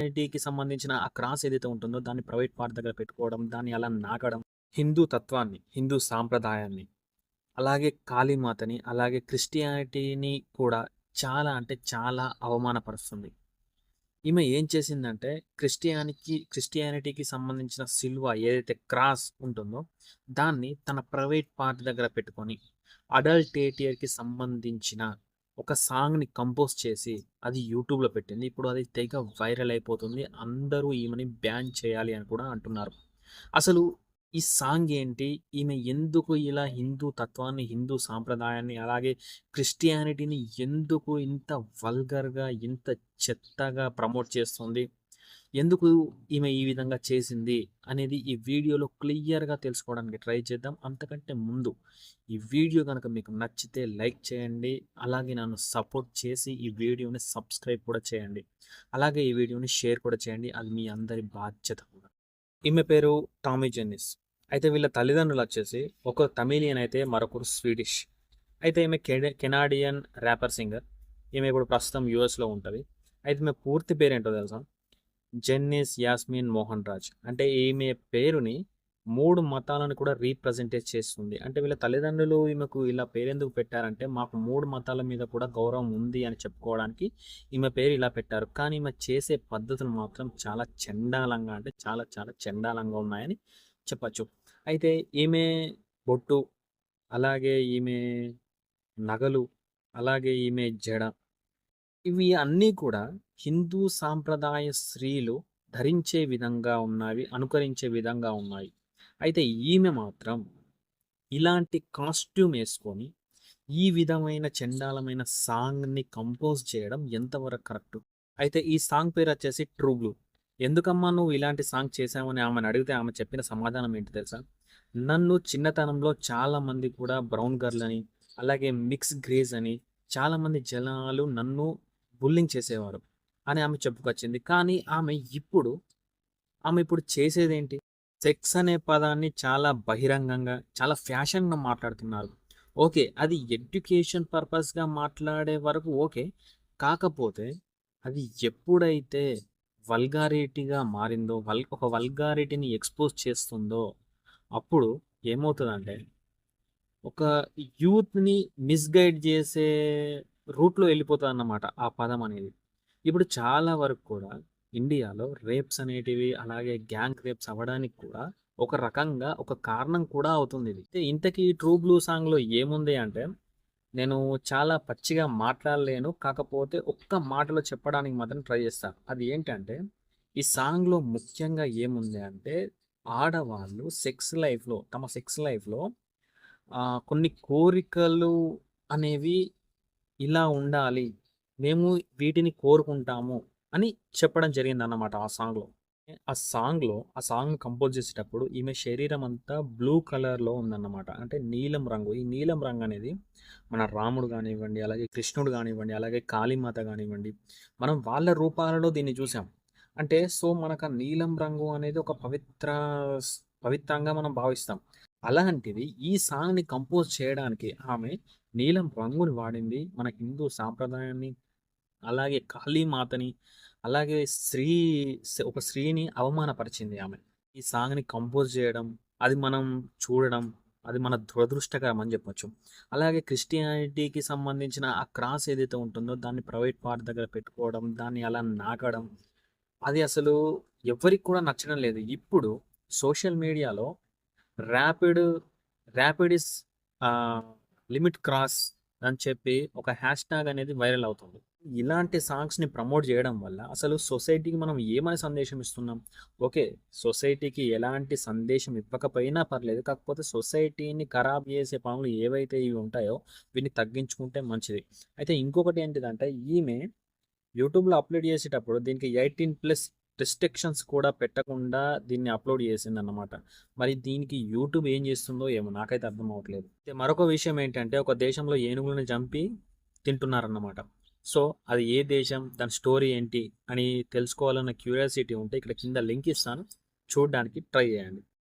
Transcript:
క్రిస్టియానిటీకి సంబంధించిన ఆ క్రాస్ ఏదైతే ఉంటుందో దాన్ని ప్రైవేట్ పార్ట్ దగ్గర పెట్టుకోవడం, దాన్ని అలా నాకడం, హిందూ తత్వాన్ని, హిందూ సాంప్రదాయాన్ని, అలాగే కాళీమాతని, అలాగే క్రిస్టియానిటీని కూడా చాలా అంటే చాలా అవమానపరుస్తుంది. ఈమె ఏం చేసిందంటే క్రిస్టియానిటీకి సంబంధించిన సిలువ ఏదైతే క్రాస్ ఉంటుందో దాన్ని తన ప్రైవేట్ పార్ట్ దగ్గర పెట్టుకొని అడల్టేటియర్‌కి సంబంధించిన ఒక సాంగ్‌ని కంపోజ్ చేసి అది యూట్యూబ్‌లో పెట్టింది. ఇప్పుడు అది తెగ వైరల్ అయిపోతుంది. అందరూ ఈమెని బ్యాన్ చేయాలి అని కూడా అంటున్నారు. అసలు ఈ సాంగ్ ఏంటి? ఈమె ఎందుకు ఇలా హిందూ తత్వాన్ని, హిందూ సాంప్రదాయాన్ని, అలాగే క్రిస్టియానిటీని ఎందుకు ఇంత వల్గర్‌గా, ఇంత చెత్తగా ప్రమోట్ చేస్తుంది? ఎందుకు ఈమె ఈ విధంగా చేసింది? అనేది ఈ వీడియోలో క్లియర్‌గా తెలుసుకోవడానికి ట్రై చేద్దాం. అంతకంటే ముందు ఈ వీడియో గనక మీకు నచ్చితే లైక్ చేయండి. అలాగే నన్ను సపోర్ట్ చేసి ఈ వీడియోని సబ్స్క్రైబ్ కూడా చేయండి. అలాగే ఈ వీడియోని షేర్ కూడా చేయండి. అది మీ అందరి బాధ్యత కూడా. ఈమె పేరు టామీ జెన్నిస్. అయితే వీళ్ళ తల్లిదండ్రులొచ్చేసి ఒకరు తమిళియన్ అయితే మరొకరు స్వీడిష్. అయితే ఈమె కెనాడియన్ ర్యాపర్ సింగర్. ఈమె ఇప్పుడు ప్రస్తుతం యూఎస్‌లో ఉంటది. అయితే ఈమె పూర్తి పేరేంటో తెలుసా? జెన్నిస్ యాస్మిన్ మోహన్ రాజ్. అంటే ఈమె పేరుని 3 మతాలను కూడా రీప్రజెంటేట్ చేస్తుంది. అంటే వీళ్ళ తల్లిదండ్రులు ఈమెకు ఇలా పేరెందుకు పెట్టారంటే, మాకు 3 మతాల మీద కూడా గౌరవం ఉంది అని చెప్పుకోవడానికి ఈమె పేరు ఇలా పెట్టారు. కానీ ఈమె చేసే పద్ధతులు మాత్రం చాలా చెండాలంగా అంటే చాలా చాలా చెండాలంగా ఉన్నాయని చెప్పచ్చు. అయితే ఈమె బొట్టు, అలాగే ఈమె నగలు, అలాగే ఈమె జడ ఇవి అన్నీ కూడా హిందూ సాంప్రదాయ స్త్రీలు ధరించే విధంగా ఉన్నవి, అనుకరించే విధంగా ఉన్నాయి. అయితే ఈమె మాత్రం ఇలాంటి కాస్ట్యూమ్ యేసుకొని, ఈ విధమైన చెండాలమైన సాంగ్‌ని కంపోజ్ చేయడం ఎంతవరకు కరెక్టు? అయితే ఈ సాంగ్ పేరొచ్చేసి 'ట్రూ బ్లూ'. ఎందుకమ్మా నువ్వు ఇలాంటి సాంగ్ చేశావని ఆమెను అడిగితే ఆమె చెప్పిన సమాధానం ఏంటి తెలుసా? నన్ను చిన్నతనంలో చాలామంది కూడా బ్రౌన్ గర్ల్ అని, అలాగే మిక్స్ గ్రేస్ అని చాలామంది జనాలు నన్ను బుల్లింగ్ చేసేవారు అని ఆమె చెప్పుకొచ్చింది. కానీ ఆమె ఇప్పుడు చేసేదేంటి? సెక్స్ అనే పదాన్ని చాలా బహిరంగంగా, చాలా ఫ్యాషన్‌గా మాట్లాడుతున్నారు. ఓకే. అది ఎడ్యుకేషన్ పర్పస్‌గా మాట్లాడే వరకు ఓకే. కాకపోతే అది ఎప్పుడైతే వల్గారిటీగా మారిందో, ఒక వల్గారిటీని ఎక్స్‌పోజ్ చేస్తుందో, అప్పుడు ఏమవుతదంటే, ఒక యూత్‌ని మిస్‌గైడ్ చేసే రూట్‌లో ఎళ్ళిపోతదన్నమాట ఆ పదం అనేది. ఇప్పుడు చాలా వరకు కూడా ఇండియాలో రేప్స్ అనేటివి, అలాగే గ్యాంగ్ రేప్స్ అవ్వడానికి కూడా ఒక రకంగా ఒక కారణం కూడా అవుతుందిది. ఇంతకీ 'ట్రూ బ్లూ' సాంగ్‌లో ఏముంది అంటే, నేను చాలా పచ్చిగా మాట్లాడలేను. కాకపోతే ఒక్క మాటలో చెప్పడానికి మాత్రం ట్రై చేస్తా. అది ఏంటంటే, ఈ సాంగ్‌లో ముఖ్యంగా ఏముంది అంటే, ఆడవాళ్ళు తమ సెక్స్ లైఫ్‌లో కొన్ని కోరికలు అనేవి ఇలా ఉండాలి. మేము వీటిని కోరుకుంటాము అని చెప్పడం జరిగిందన్నమాట ఆ సాంగ్‌లో. ఆ సాంగ్ కంపోజ్ చేసేటప్పుడు ఈమె శరీరం అంతా బ్లూ కలర్‌లో ఉందన్నమాట. అంటే నీలం రంగు. ఈ నీలం రంగు అనేది మన రాముడు గానివ్వండి, అలాగే కృష్ణుడు గానివ్వండి, అలాగే కాళీమాత గానివ్వండి, మనం వాళ్ళ రూపాలలో దీన్ని చూసాం. అంటే సో, మనకు ఆ నీలం రంగు అనేది ఒక పవిత్రంగా మనం భావిస్తాం. అలాంటిది ఈ సాంగ్‌ని కంపోజ్ చేయడానికి ఆమె నీలం రంగుని వాడింది. మన హిందూ సాంప్రదాయాన్ని, అలాగే కాళీమాతని, అలాగే ఒక స్త్రీని అవమానపరిచింది ఆమె. ఈ సాంగ్‌ని కంపోజ్ చేయడం, అది మనం చూడడం, అది మన దురదృష్టకరం అని చెప్పొచ్చు. అలాగే క్రిస్టియానిటీకి సంబంధించిన ఆ క్రాస్ ఏదైతే ఉంటుందో దాన్ని ప్రైవేట్ పార్ట్ దగ్గర పెట్టుకోవడం, దాన్ని అలా నాకడం, అది అసలు ఎవ్వరికి కూడా నచ్చడం లేదు. ఇప్పుడు సోషల్ మీడియాలో ర్యాపిడ్ ర్యాపిడ్ ఇస్ ఆహ్, లిమిట్ క్రాస్ అని చెప్పి ఒక హ్యాష్‌ట్యాగ్ అనేది వైరల్ అవుతుంది. ఇలాంటి సాంగ్స్‌ని ప్రమోట్ చేయడం వల్ల అసలు సొసైటీకి మనం ఏమని సందేశం ఇస్తున్నాం? ఓకే. సొసైటీకి ఎలాంటి సందేశం ఇవ్వకపోయినా పర్లేదు. కాకపోతే సొసైటీని ఖరాబ్ చేసే పనులు ఏవైతే ఇవి ఉంటాయో వీటిని తగ్గించుకుంటే మంచిది. అయితే ఇంకొకటి ఏంటిదంటే ఈమె యూట్యూబ్‌లో అప్‌లోడ్ చేసేటప్పుడు దీనికి 18+ రిస్ట్రిక్షన్స్ కూడా పెట్టకుండా దీన్ని అప్‌లోడ్ చేసిందన్నమాట. మరి దీనికి యూట్యూబ్ ఏం చేస్తుందో ఏమో నాకైతే అర్థం అవ్వట్లేదు. అయితే మరొక విషయం ఏంటంటే ఒక దేశంలో ఏనుగులను చంపి తింటున్నారన్నమాట. సో, అది ఏ దేశం? దాని స్టోరీ ఏంటి? అని తెలుసుకోవాలన్న క్యూరియాసిటీ ఉంటే ఇక్కడ కింద లింక్ ఇస్తాను. చూడడానికి ట్రై చేయండి.